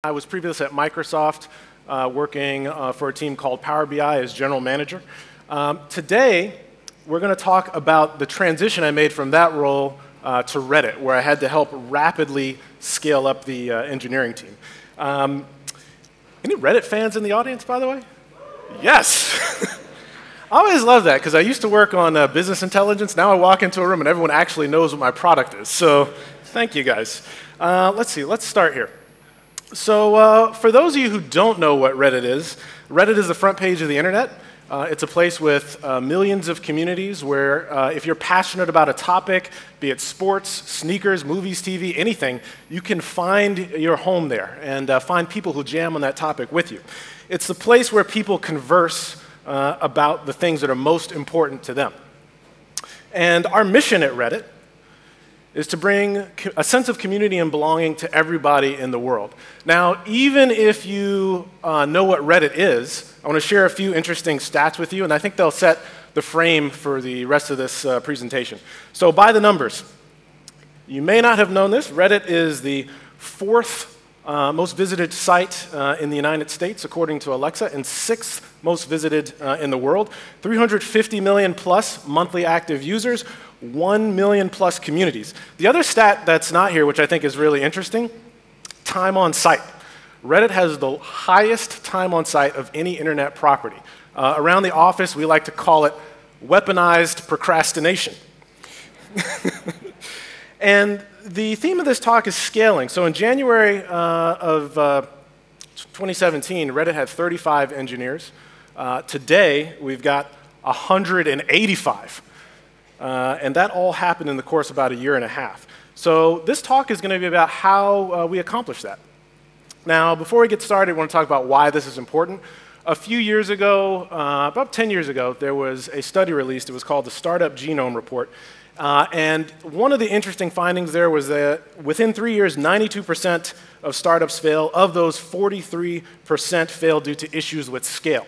I was previously at Microsoft working for a team called Power BI as general manager. Today, we're going to talk about the transition I made from that role to Reddit, where I had to help rapidly scale up the engineering team. Any Reddit fans in the audience, by the way? Yes! I always love that, because I used to work on business intelligence. Now I walk into a room and everyone actually knows what my product is. So thank you, guys. Let's see, let's start here. So for those of you who don't know what Reddit is the front page of the internet. It's a place with millions of communities where if you're passionate about a topic, be it sports, sneakers, movies, TV, anything, you can find your home there and find people who jam on that topic with you. It's the place where people converse about the things that are most important to them. And our mission at Reddit is to bring a sense of community and belonging to everybody in the world. Now, even if you know what Reddit is, I want to share a few interesting stats with you, and I think they'll set the frame for the rest of this presentation. So by the numbers, you may not have known this, Reddit is the fourth most visited site in the United States, according to Alexa, and sixth most visited in the world. 350 million plus monthly active users, 1 million plus communities. The other stat that's not here, which I think is really interesting, time on site. Reddit has the highest time on site of any internet property. Around the office, we like to call it weaponized procrastination. And the theme of this talk is scaling. So in January of 2017, Reddit had 35 engineers. Today, we've got 185. And that all happened in the course of about a year and a half. So this talk is going to be about how we accomplish that. Now, before we get started, I want to talk about why this is important. A few years ago, about 10 years ago, there was a study released. It was called the Startup Genome Report. And one of the interesting findings there was that within 3 years, 92% of startups fail. Of those, 43% fail due to issues with scale.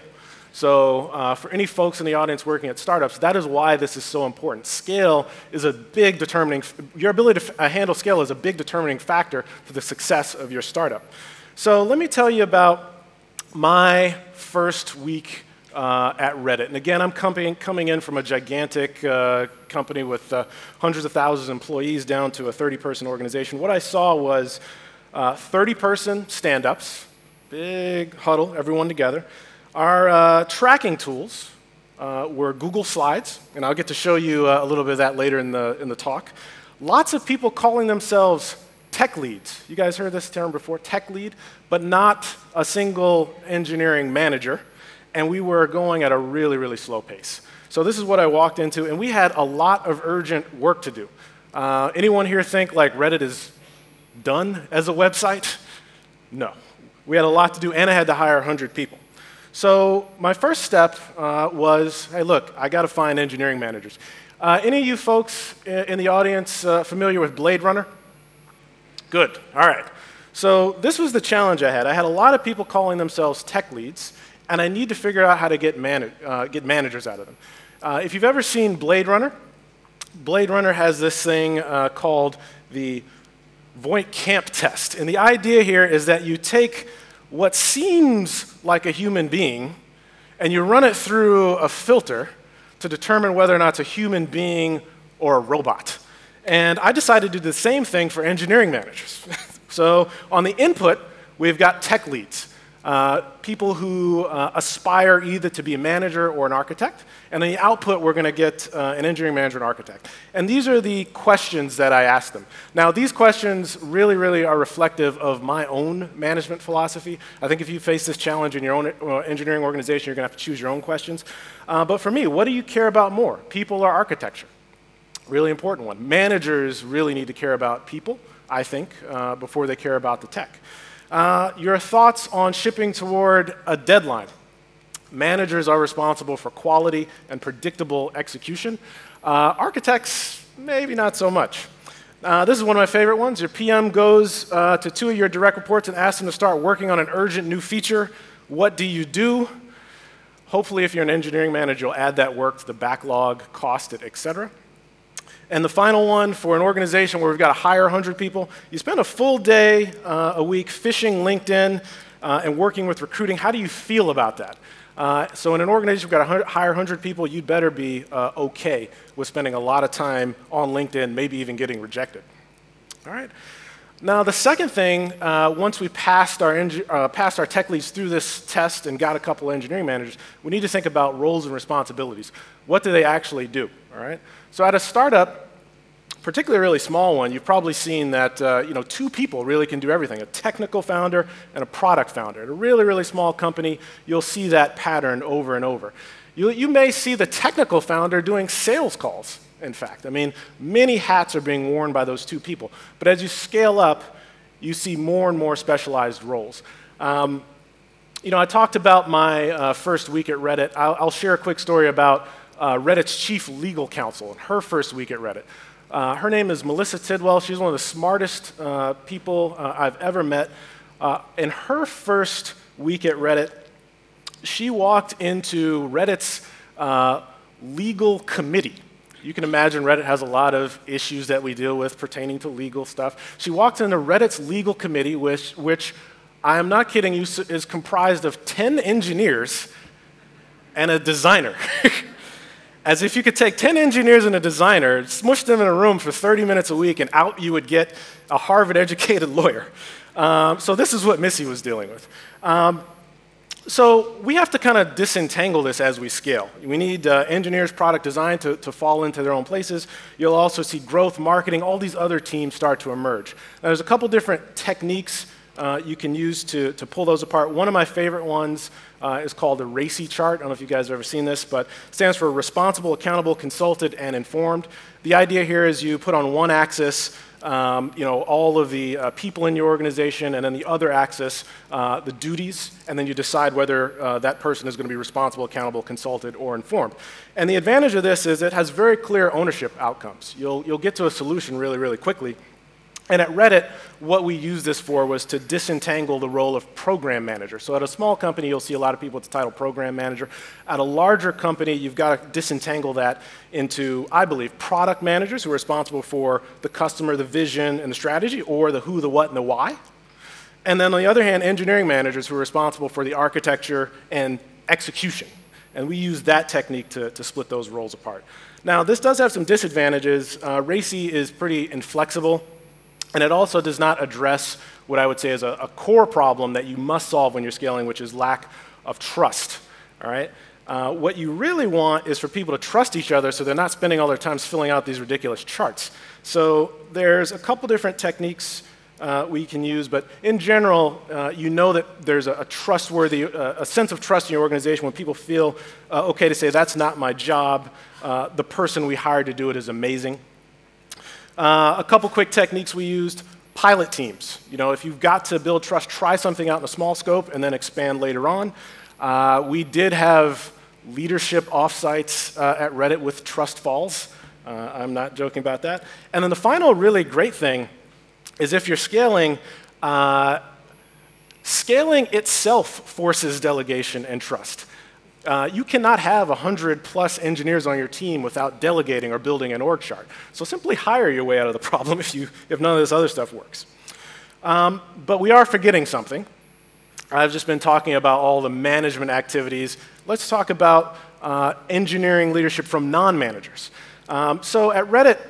So for any folks in the audience working at startups, that is why this is so important. Scale is a big determining, your ability to handle scale is a big determining factor for the success of your startup. So let me tell you about my first week at Reddit. And again, I'm coming in from a gigantic company with hundreds of thousands of employees down to a 30-person organization. What I saw was 30-person stand-ups, big huddle, everyone together. Our tracking tools were Google Slides, and I'll get to show you a little bit of that later in the talk. Lots of people calling themselves tech leads. You guys heard this term before, tech lead, but not a single engineering manager. And we were going at a really, really slow pace. So this is what I walked into, and we had a lot of urgent work to do. Anyone here think like Reddit is done as a website? No. We had a lot to do, and I had to hire 100 people. So my first step was, hey, look, I got to find engineering managers. Any of you folks in the audience familiar with Blade Runner? Good. All right. So this was the challenge I had. I had a lot of people calling themselves tech leads, and I need to figure out how to get managers out of them. If you've ever seen Blade Runner has this thing called the Voight-Kampff test. And the idea here is that you take what seems like a human being, and you run it through a filter to determine whether or not it's a human being or a robot. And I decided to do the same thing for engineering managers. So on the input, we've got tech leads, people who aspire either to be a manager or an architect. And on the output, we're going to get an engineering manager and architect. And these are the questions that I asked them. Now, these questions really, really are reflective of my own management philosophy. I think if you face this challenge in your own engineering organization, you're going to have to choose your own questions. But for me, what do you care about more, people or architecture? Really important one. Managers really need to care about people, I think, before they care about the tech. Your thoughts on shipping toward a deadline. Managers are responsible for quality and predictable execution. Architects, maybe not so much. This is one of my favorite ones. Your PM goes to 2 of your direct reports and asks them to start working on an urgent new feature. What do you do? Hopefully, if you're an engineering manager, you'll add that work to the backlog, cost it, etc. And the final one, for an organization where we've got to hire 100 people, you spend a full day a week fishing LinkedIn and working with recruiting. How do you feel about that? So in an organization we've got to hire 100 people, you'd better be okay with spending a lot of time on LinkedIn, maybe even getting rejected. All right. Now the second thing, once we passed our tech leads through this test and got a couple of engineering managers, we need to think about roles and responsibilities. What do they actually do? All right. So at a startup, particularly a really small one, you've probably seen that two people really can do everything, a technical founder and a product founder. At a really, really small company, you'll see that pattern over and over. You may see the technical founder doing sales calls, in fact. I mean, many hats are being worn by those two people. But as you scale up, you see more and more specialized roles. I talked about my first week at Reddit. I'll share a quick story about Reddit's chief legal counsel and her first week at Reddit. Her name is Melissa Tidwell. She's one of the smartest people I've ever met. In her first week at Reddit, she walked into Reddit's legal committee. You can imagine Reddit has a lot of issues that we deal with pertaining to legal stuff. She walked into Reddit's legal committee, which I am not kidding you, is comprised of 10 engineers and a designer. As if you could take 10 engineers and a designer, smush them in a room for 30 minutes a week, and out you would get a Harvard-educated lawyer. So this is what Missy was dealing with. So we have to kind of disentangle this as we scale. We need engineers, product design to fall into their own places. You'll also see growth, marketing, all these other teams start to emerge. Now, there's a couple different techniques you can use to pull those apart. One of my favorite ones is called the RACI chart. I don't know if you guys have ever seen this, but it stands for responsible, accountable, consulted, and informed. The idea here is you put on one axis all of the people in your organization, and then the other axis, the duties, and then you decide whether that person is going to be responsible, accountable, consulted, or informed. And the advantage of this is it has very clear ownership outcomes. You'll get to a solution really, really quickly. And at Reddit, what we used this for was to disentangle the role of program manager. So at a small company, you'll see a lot of people with the title program manager. At a larger company, you've got to disentangle that into, I believe, product managers who are responsible for the customer, the vision, and the strategy, or the who, the what, and the why. And then on the other hand, engineering managers who are responsible for the architecture and execution. And we use that technique to split those roles apart. Now, this does have some disadvantages. RACI is pretty inflexible. And it also does not address what I would say is a core problem that you must solve when you're scaling, which is lack of trust. All right? What you really want is for people to trust each other so they're not spending all their time filling out these ridiculous charts. So there's a couple different techniques we can use, but in general, you know that there's a trustworthy, a sense of trust in your organization when people feel okay to say, that's not my job, the person we hired to do it is amazing. A couple quick techniques we used. Pilot teams. If you've got to build trust, try something out in a small scope and then expand later on. We did have leadership offsites at Reddit with trust falls. I'm not joking about that. And then the final really great thing is if you're scaling, scaling itself forces delegation and trust. You cannot have 100+ engineers on your team without delegating or building an org chart. So simply hire your way out of the problem if none of this other stuff works. But we are forgetting something. I've just been talking about all the management activities. Let's talk about engineering leadership from non-managers. So at Reddit,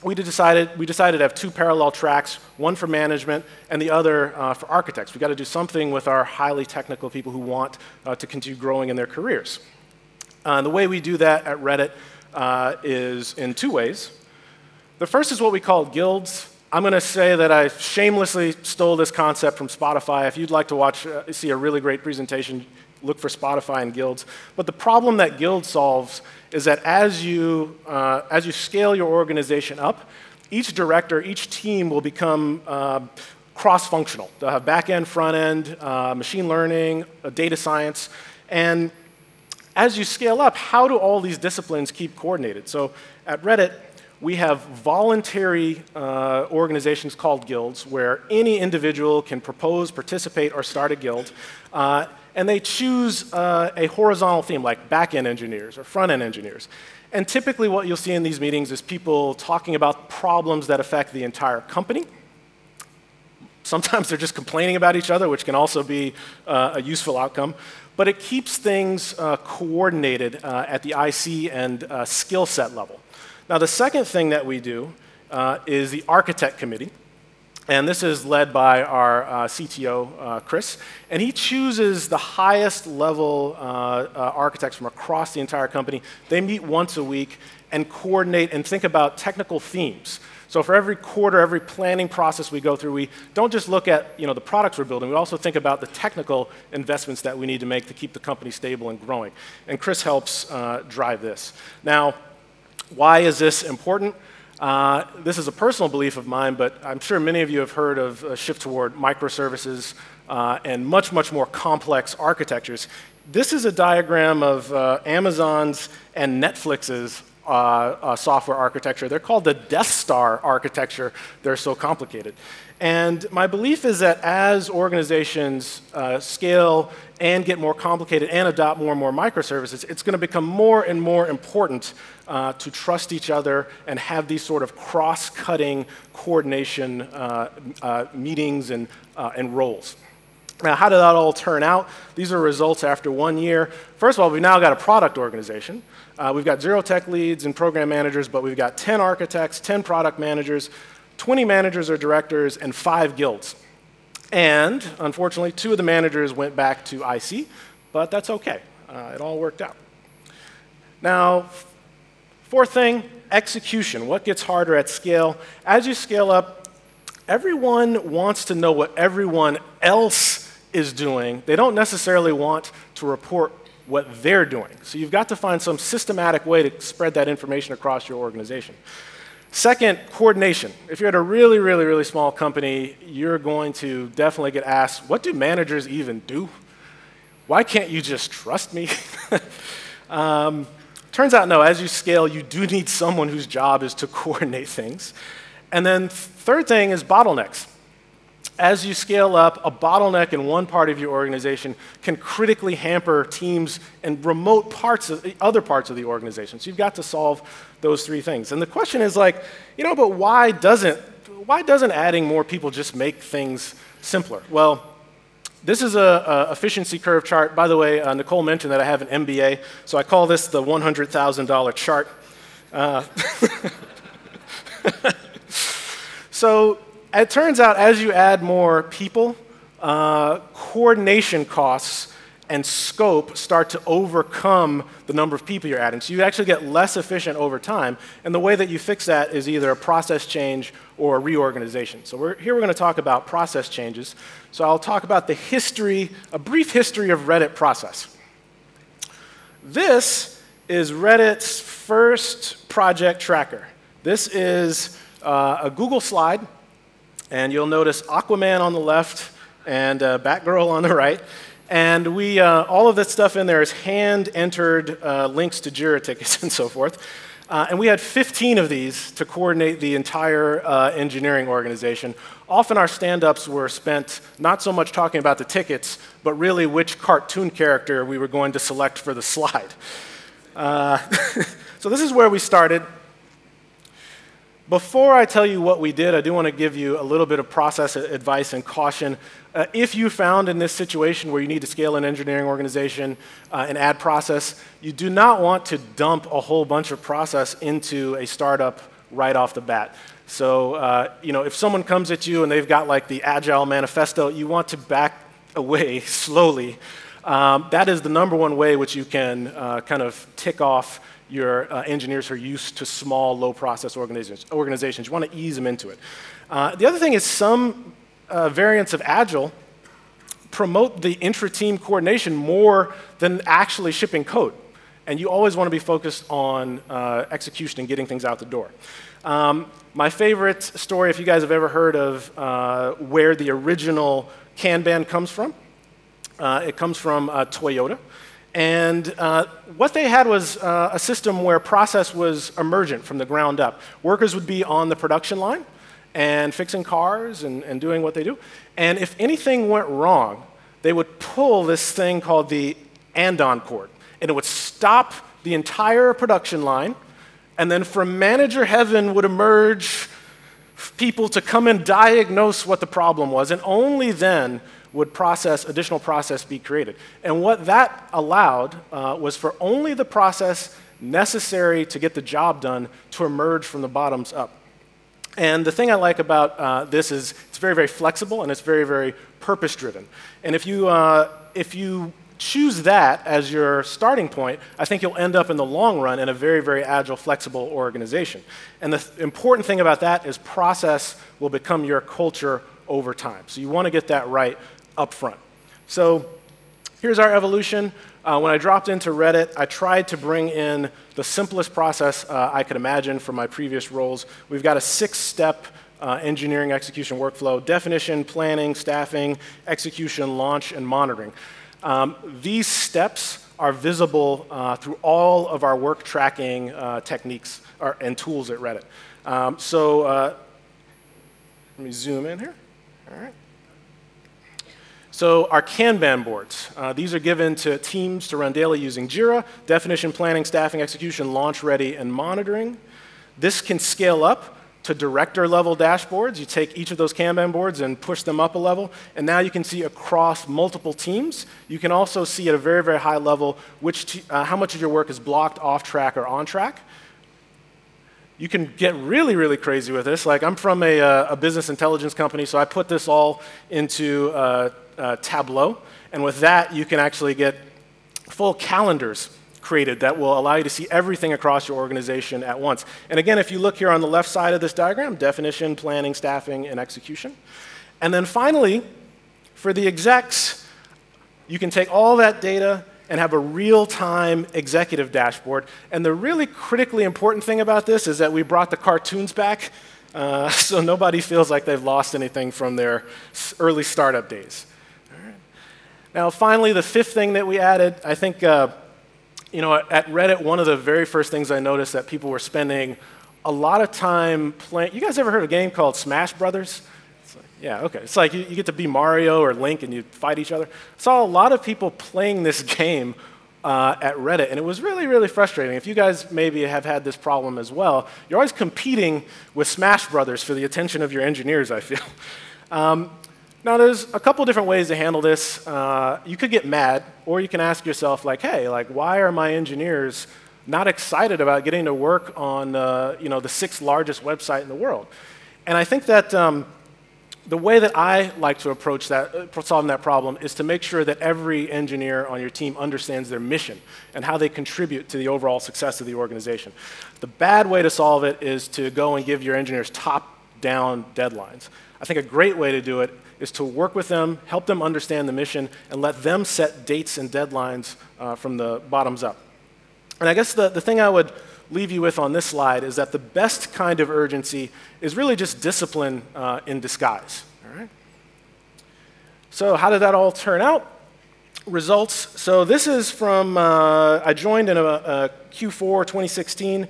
we decided to have two parallel tracks, one for management and the other for architects. We've got to do something with our highly technical people who want to continue growing in their careers. The way we do that at Reddit is in two ways. The first is what we call guilds. I'm going to say that I shamelessly stole this concept from Spotify. If you'd like to see a really great presentation, look for Spotify and guilds. But the problem that guild solves is that as you scale your organization up, each director, each team will become cross-functional. They'll have back-end, front-end, machine learning, data science. And as you scale up, how do all these disciplines keep coordinated? So at Reddit, we have voluntary organizations called guilds where any individual can propose, participate, or start a guild. And they choose a horizontal theme, like back-end engineers or front-end engineers. And typically what you'll see in these meetings is people talking about problems that affect the entire company. Sometimes they're just complaining about each other, which can also be a useful outcome. But it keeps things coordinated at the IC and skill set level. Now, the second thing that we do is the architect committee. And this is led by our CTO, Chris. And he chooses the highest level architects from across the entire company. They meet once a week and coordinate and think about technical themes. So for every quarter, every planning process we go through, we don't just look at the products we're building. We also think about the technical investments that we need to make to keep the company stable and growing. And Chris helps drive this. Now, why is this important? This is a personal belief of mine, but I'm sure many of you have heard of a shift toward microservices and much, much more complex architectures. This is a diagram of Amazon's and Netflix's software architecture. They're called the Death Star architecture. They're so complicated. And my belief is that as organizations scale and get more complicated and adopt more and more microservices, it's going to become more and more important to trust each other and have these sort of cross-cutting coordination meetings and roles. Now, how did that all turn out? These are results after 1 year. First of all, we've now got a product organization. We've got 0 tech leads and program managers, but we've got 10 architects, 10 product managers, 20 managers or directors, and 5 guilds. And unfortunately, 2 of the managers went back to IC, but that's okay. It all worked out. Now, fourth thing, execution. What gets harder at scale? As you scale up, everyone wants to know what everyone else is doing. They don't necessarily want to report what they're doing. So you've got to find some systematic way to spread that information across your organization. Second, coordination. If you're at a really, really, really small company, you're going to definitely get asked, what do managers even do? Why can't you just trust me? Turns out, no, as you scale, you do need someone whose job is to coordinate things. And then third thing is bottlenecks. As you scale up, a bottleneck in one part of your organization can critically hamper teams in remote parts of other parts of the organization. So you've got to solve those 3 things. And the question is like, but why doesn't adding more people just make things simpler? Well, this is a efficiency curve chart. By the way, Nicole mentioned that I have an MBA, so I call this the $100,000 chart. So it turns out as you add more people, coordination costs and scope start to overcome the number of people you're adding. So you actually get less efficient over time. And the way that you fix that is either a process change or a reorganization. So we're going to talk about process changes. So I'll talk about the history, a brief history of Reddit process. This is Reddit's first project tracker. This is a Google slide. And you'll notice Aquaman on the left and Batgirl on the right. And all of that stuff in there is hand-entered links to JIRA tickets and so forth. And we had 15 of these to coordinate the entire engineering organization. Often our stand-ups were spent not so much talking about the tickets, but really which cartoon character we were going to select for the slide. So this is where we started. Before I tell you what we did, I do want to give you a little bit of process advice and caution. If you found in this situation where you need to scale an engineering organization and add process, you do not want to dump a whole bunch of process into a startup right off the bat. So, if someone comes at you and they've got like the Agile manifesto, you want to back away slowly. That is the #1 way which you can kind of tick off your engineers who are used to small, low-process organizations. You want to ease them into it. The other thing is some variants of Agile promote the intra-team coordination more than actually shipping code. And you always want to be focused on execution and getting things out the door. My favorite story, if you guys have ever heard of where the original Kanban comes from, it comes from Toyota. And what they had was a system where process was emergent from the ground up. Workers would be on the production line and fixing cars and doing what they do. And if anything went wrong, they would pull this thing called the andon cord. And it would stop the entire production line, and then from manager heaven would emerge people to come and diagnose what the problem was, and only then would additional process be created. And what that allowed was for only the process necessary to get the job done to emerge from the bottoms up. And the thing I like about this is it's very, very flexible, and it's very, very purpose-driven. And if you choose that as your starting point, I think you'll end up in the long run in a very, very agile, flexible organization. And the important thing about that is process will become your culture over time. So you want to get that right up front. So here's our evolution. When I dropped into Reddit, I tried to bring in the simplest process I could imagine from my previous roles. We've got a 6-step engineering execution workflow: definition, planning, staffing, execution, launch, and monitoring. These steps are visible through all of our work tracking techniques and tools at Reddit. Let me zoom in here. All right. So our Kanban boards, these are given to teams to run daily using JIRA: definition, planning, staffing, execution, launch ready, and monitoring. This can scale up to director-level dashboards. You take each of those Kanban boards and push them up a level, and now you can see across multiple teams. You can also see at a very, very high level how much of your work is blocked, off track, or on track. You can get really, really crazy with this. Like, I'm from a business intelligence company, so I put this all into Tableau, and with that, you can actually get full calendars created that will allow you to see everything across your organization at once. And again, if you look here on the left side of this diagram, definition, planning, staffing, and execution. And then finally, for the execs, you can take all that data and have a real-time executive dashboard. And the really critically important thing about this is that we brought the cartoons back, so nobody feels like they've lost anything from their early startup days. All right. Now, finally, the 5th thing that we added, I think, at Reddit, one of the very first things I noticed that people were spending a lot of time playing. You guys ever heard of a game called Smash Brothers? Yeah, okay. It's like you get to be Mario or Link and you fight each other. I saw a lot of people playing this game at Reddit, and it was really, really frustrating. If you guys maybe have had this problem as well, you're always competing with Smash Brothers for the attention of your engineers, I feel. Now, there's a couple different ways to handle this. You could get mad, or you can ask yourself, like, hey, why are my engineers not excited about getting to work on the 6th largest website in the world? And I think that the way that I like to approach solving that problem is to make sure that every engineer on your team understands their mission and how they contribute to the overall success of the organization. The bad way to solve it is to go and give your engineers top-down deadlines. I think a great way to do it is to work with them, help them understand the mission, and let them set dates and deadlines from the bottoms up. And I guess the thing I would leave you with on this slide is that the best kind of urgency is really just discipline in disguise. All right? So how did that all turn out? Results. So this is from, I joined in a Q4 2016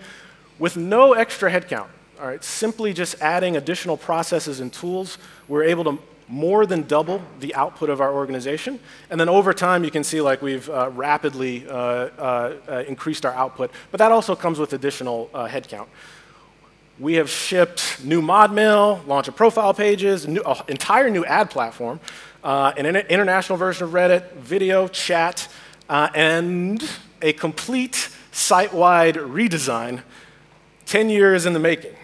with no extra headcount. All right, simply just adding additional processes and tools, we're able to more than double the output of our organization. And then over time, you can see we've rapidly increased our output, but that also comes with additional headcount. We have shipped new mod mail, launch of profile pages, entire new ad platform, an international version of Reddit, video, chat, and a complete site-wide redesign, 10 years in the making.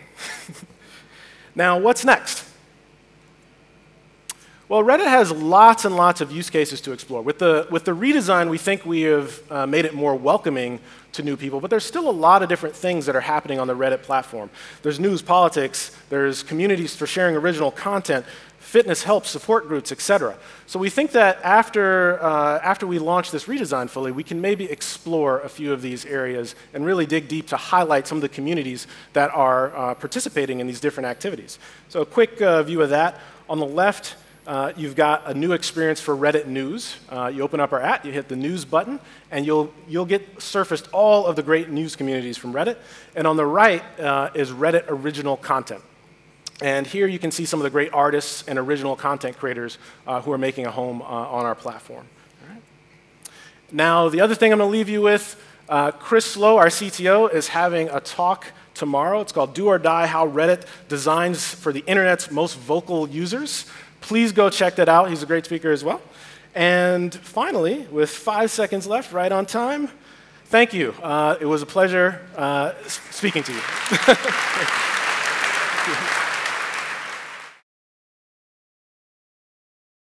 Now, what's next? Well, Reddit has lots and lots of use cases to explore. With the redesign, we think we have made it more welcoming to new people, but there's still a lot of different things that are happening on the Reddit platform. There's news, politics, there's communities for sharing original content, fitness, help, support groups, etc. So we think that after we launch this redesign fully, we can maybe explore a few of these areas and really dig deep to highlight some of the communities that are participating in these different activities. So a quick view of that. On the left, you've got a new experience for Reddit News. You open up our app, you hit the News button, and you'll get surfaced all of the great news communities from Reddit. And on the right is Reddit Original Content. And here you can see some of the great artists and original content creators who are making a home on our platform. All right. Now, the other thing I'm going to leave you with, Chris Slow, our CTO, is having a talk tomorrow. It's called Do or Die, How Reddit Designs for the Internet's Most Vocal Users. Please go check that out. He's a great speaker as well. And finally, with 5 seconds left, right on time, thank you. It was a pleasure speaking to you.